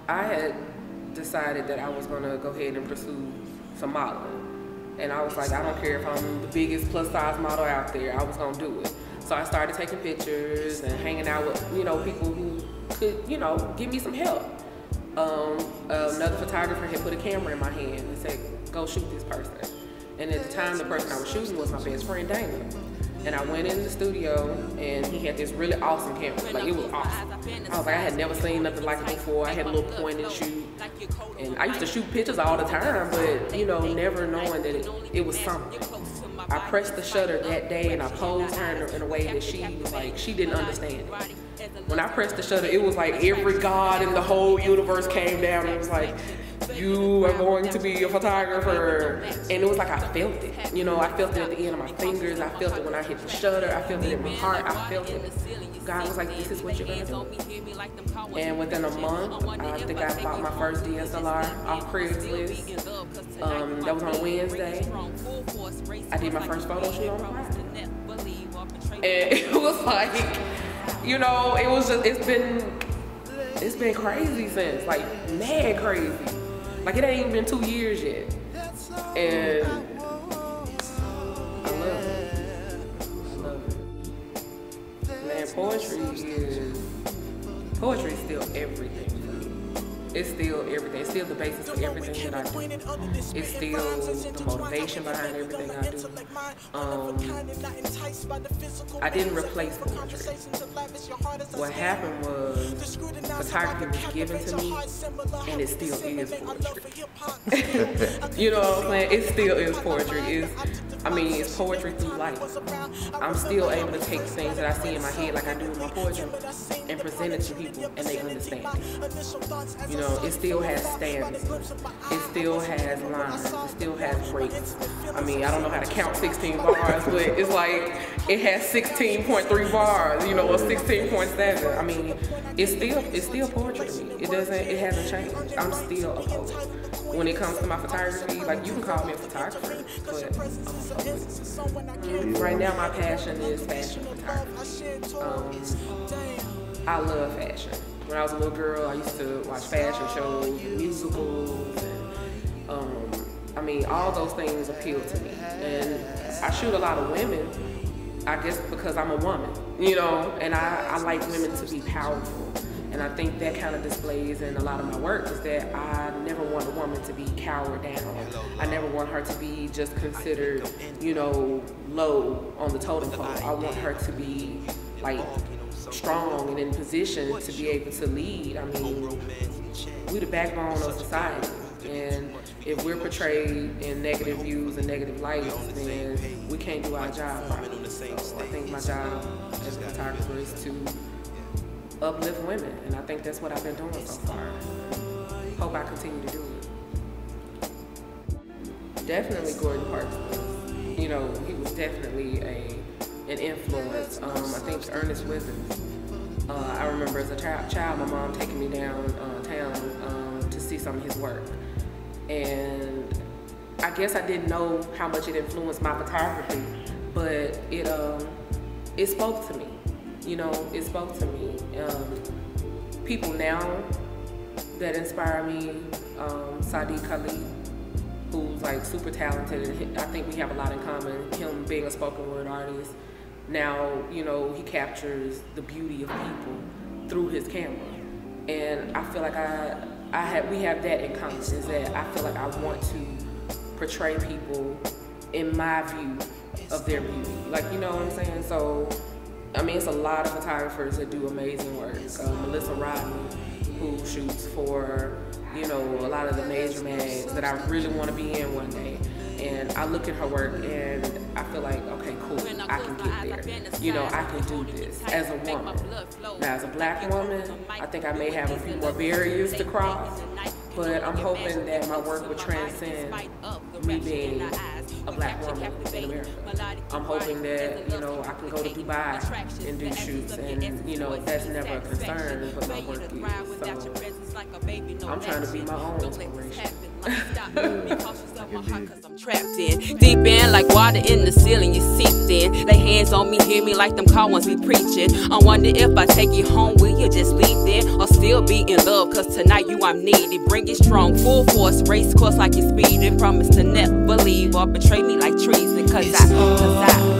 I had decided that I was gonna go ahead and pursue some modeling. And I was like, I don't care if I'm the biggest plus size model out there, I was gonna do it. So I started taking pictures and hanging out with, people who could, give me some help. Another photographer had put a camera in my hand and said, go shoot this person. And at the time, the person I was shooting was my best friend, Dana. And I went in the studio and he had this really awesome camera. Like, it was awesome. I was like, I had never seen nothing like it before. I had a little point and shoot. And I used to shoot pictures all the time, but, never knowing that it was something. I pressed the shutter that day and I posed her in a way that she was like, she didn't understand it. When I pressed the shutter, it was like every god in the whole universe came down and was like, you are going to be a photographer. And it was like I felt it. I felt it at the end of my fingers. I felt it when I hit the shutter. I felt it in my heart. I felt it. God was like, this is what you're gonna do. And within a month, I think I bought my first DSLR off Craigslist. That was on Wednesday. I did my first photo shoot on Friday. And it was like, it was just, it's been crazy since, like mad crazy. Like it ain't even been 2 years yet. And I love it. Man, poetry is still everything for me. It's still everything. It's still the basis for everything that I do. It's still the motivation behind everything I do. I didn't replace poetry. What happened was photography was given to me, and it still is poetry. You know what I'm saying? It still is poetry. It's poetry through life. I'm still able to take things that I see in my head, like I do with my poetry, and present it to people, and they understand it. It still has standards. It still has lines. It still has breaks. I don't know how to count 16 bars, but it's like it has 16.3 bars, or 16.7. It's still poetry to me. It hasn't changed. I'm still a poet. When it comes to my photography, like you can call me a photographer, but I'm a poet. Right now my passion is fashion photography. I love fashion. When I was a little girl, I used to watch fashion shows and musicals, and all those things appeal to me. And I shoot a lot of women, I guess because I'm a woman, and I like women to be powerful. And I think that kind of displays in a lot of my work is that I never want a woman to be cowered down. I never want her to be just considered, low on the totem pole. I want her to be like strong and in position to be able to lead. We're the backbone of society, and if we're portrayed in negative views and negative lights, then we can't do our job properly. So I think my job as a photographer is to uplift women, and I think that's what I've been doing so far. Hope I continue to do it. Definitely Gordon Parks was, he was definitely an influence. I think Ernest Withers. I remember as a child, my mom taking me downtown to see some of his work, and I guess I didn't know how much it influenced my photography, but it spoke to me. It spoke to me. People now that inspire me, Sadiq Khalid, who's like super talented, and I think we have a lot in common. Him being a spoken word artist. Now, he captures the beauty of people through his camera. And I feel like we have that in common, is that I feel like I want to portray people in my view of their beauty. Like, you know what I'm saying? So, it's a lot of photographers that do amazing work. Melissa Rodney, who shoots for, a lot of the major mags that I really want to be in one day. And I look at her work and I feel like, okay, cool, I can get there. I can do this as a woman. Now, as a black woman, I think I may have a few more barriers to cross, but I'm hoping that my work would transcend me being a black woman in America. I'm hoping that, I can go to Dubai and do shoots, and, that's never a concern, but my work is. So I'm trying to be my own inspiration. I'm trapped in, deep in like water in the ceiling, you seeped in. Lay hands on me, hear me like them call ones be preaching. I wonder if I take you home, will you just leave then? Or still be in love, cause tonight you I'm needed. Bring it strong, full force, race course like you're speeding. Promise to never leave or betray me like treason, cause I